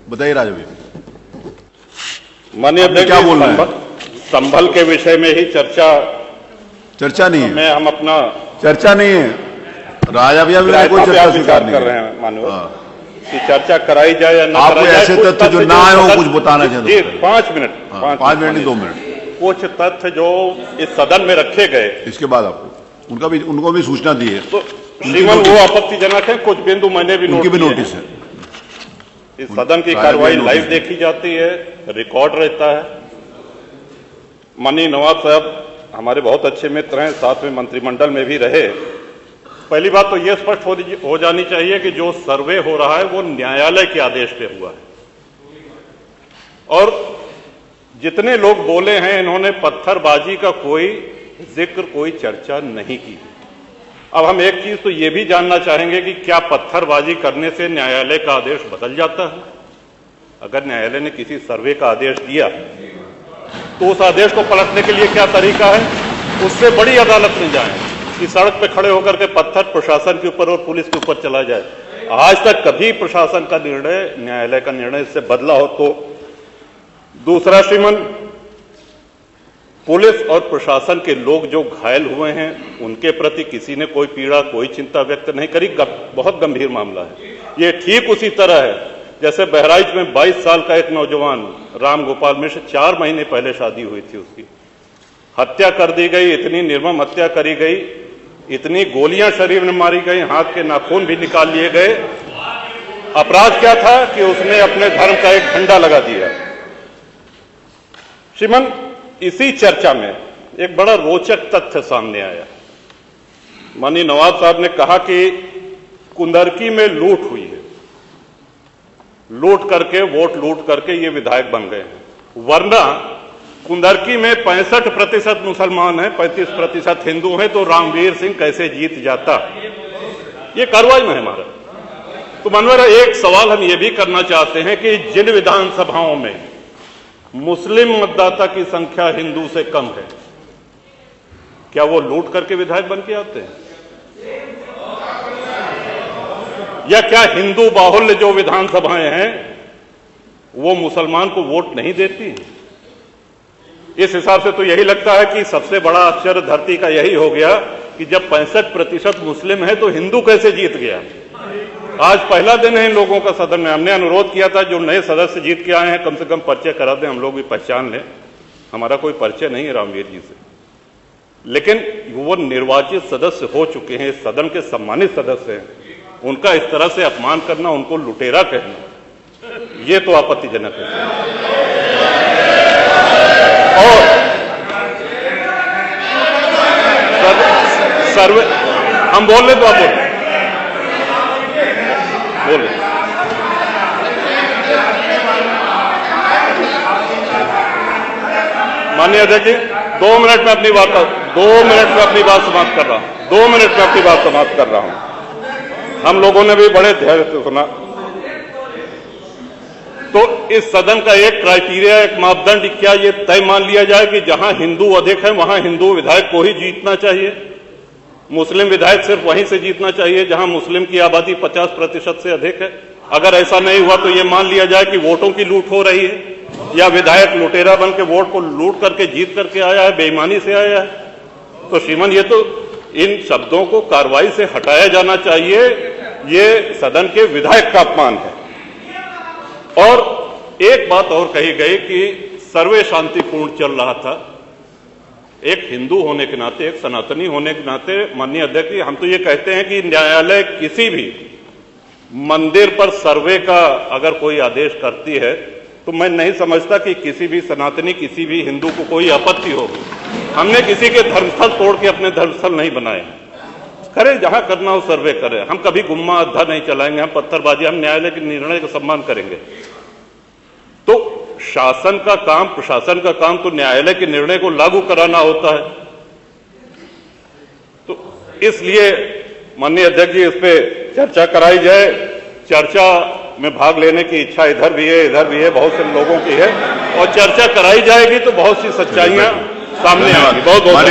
बताइए राजा भाई, माननीय अध्यक्ष, क्या बोल रहे हैं? संभल के विषय में ही चर्चा नहीं है, में हम अपना चर्चा नहीं है राजा भैया, कोई चर्चा स्वीकार नहीं कर रहे हैं माननीय कि चर्चा कराई जाए या ना आपको कराई जाए। ऐसे तथ्य जो ना आए हो कुछ बताना चाहते हैं? 5 मिनट, 5 मिनट नहीं 2 मिनट, कुछ तथ्य जो इस सदन में रखे गए, इसके बाद आपको उनको भी सूचना दी है, तो श्रीमान वो आपत्तिजनक है। कुछ बिंदु मैंने भी उनकी भी नोटिस है। इस सदन की कार्रवाई लाइव देखी जाती है, रिकॉर्ड रहता है। माननीय नवाब साहब हमारे बहुत अच्छे मित्र हैं, साथ में मंत्रिमंडल में भी रहे। पहली बात तो यह स्पष्ट हो जानी चाहिए कि जो सर्वे हो रहा है वो न्यायालय के आदेश पे हुआ है, और जितने लोग बोले हैं इन्होंने पत्थरबाजी का कोई जिक्र, कोई चर्चा नहीं की। अब हम एक चीज तो ये भी जानना चाहेंगे कि क्या पत्थरबाजी करने से न्यायालय का आदेश बदल जाता है? अगर न्यायालय ने किसी सर्वे का आदेश दिया तो उस आदेश को पलटने के लिए क्या तरीका है? उससे बड़ी अदालत में जाएं कि सड़क पे खड़े होकर के पत्थर प्रशासन के ऊपर और पुलिस के ऊपर चला जाए। आज तक कभी प्रशासन का निर्णय, न्यायालय का निर्णय इससे बदला हो तो? दूसरा श्रीमान, पुलिस और प्रशासन के लोग जो घायल हुए हैं उनके प्रति किसी ने कोई पीड़ा, कोई चिंता व्यक्त नहीं करी। बहुत गंभीर मामला है ये। ठीक उसी तरह है जैसे बहराइच में 22 साल का एक नौजवान राम गोपाल मिश्र, 4 महीने पहले शादी हुई थी उसकी, हत्या कर दी गई। इतनी निर्मम हत्या करी गई, इतनी गोलियां शरीर में मारी गई, हाथ के नाखून भी निकाल लिए गए। अपराध क्या था कि उसने अपने धर्म का एक झंडा लगा दिया। श्रीमान, इसी चर्चा में एक बड़ा रोचक तथ्य सामने आया। माननीय नवाब साहब ने कहा कि कुंदरकी में लूट हुई है, लूट करके, वोट लूट करके ये विधायक बन गए हैं, वरना कुंदरकी में 65% मुसलमान हैं, 35% हिंदू हैं, तो रामवीर सिंह कैसे जीत जाता? ये कार्रवाई में है हमारा। तो माननीय, एक सवाल हम ये भी करना चाहते हैं कि जिन विधानसभाओं में मुस्लिम मतदाता की संख्या हिंदू से कम है, क्या वो लूट करके विधायक बन के आते हैं? या क्या हिंदू बाहुल्य जो विधानसभाएं हैं वो मुसलमान को वोट नहीं देती? इस हिसाब से तो यही लगता है कि सबसे बड़ा आश्चर्य धरती का यही हो गया कि जब 65% मुस्लिम है तो हिंदू कैसे जीत गया? आज पहला दिन है इन लोगों का सदन में। हमने अनुरोध किया था जो नए सदस्य जीत के आए हैं कम से कम परिचय करा दें, हम लोग भी पहचान लें। हमारा कोई परिचय नहीं है रामवीर जी से, लेकिन वो निर्वाचित सदस्य हो चुके हैं, इस सदन के सम्मानित सदस्य हैं, उनका इस तरह से अपमान करना, उनको लुटेरा कहना, ये तो आपत्तिजनक है। और सर्वे हम बोल रहे तो आप बोले। माननीय अध्यक्ष जी, 2 मिनट में अपनी बात 2 मिनट में अपनी बात समाप्त कर रहा हूं। 2 मिनट में अपनी बात समाप्त कर रहा हूं। हम लोगों ने भी बड़े धैर्य से सुना। तो इस सदन का एक क्राइटेरिया, एक मापदंड क्या ये तय मान लिया जाए कि जहां हिंदू अधिक है वहां हिंदू विधायक को ही जीतना चाहिए, मुस्लिम विधायक सिर्फ वहीं से जीतना चाहिए जहां मुस्लिम की आबादी 50% से अधिक है? अगर ऐसा नहीं हुआ तो ये मान लिया जाए कि वोटों की लूट हो रही है, या विधायक लुटेरा बन के वोट को लूट करके जीत करके आया है, बेईमानी से आया है? तो श्रीमान, ये तो इन शब्दों को कार्रवाई से हटाया जाना चाहिए। ये सदन के विधायक का अपमान है। और एक बात और कही गई कि सर्वे शांतिपूर्ण चल रहा था। एक हिंदू होने के नाते, एक सनातनी होने के नाते माननीय अध्यक्ष जी, हम तो ये कहते हैं कि न्यायालय किसी भी मंदिर पर सर्वे का अगर कोई आदेश करती है तो मैं नहीं समझता कि किसी भी सनातनी, किसी भी हिंदू को कोई आपत्ति होगी। हमने किसी के धर्मस्थल तोड़ के अपने धर्मस्थल नहीं बनाए। करें जहां करना हो सर्वे करें, हम कभी गुम्मा अद्धा नहीं चलाएंगे, हम पत्थरबाजी, हम न्यायालय के निर्णय का सम्मान करेंगे। तो शासन का काम, प्रशासन का काम तो न्यायालय के निर्णय को लागू कराना होता है। तो इसलिए माननीय अध्यक्ष जी, इस पे चर्चा कराई जाए। चर्चा में भाग लेने की इच्छा इधर भी है, इधर भी है, बहुत से लोगों की है, और चर्चा कराई जाएगी तो बहुत सी सच्चाइयां सामने आएंगी। बहुत बहुत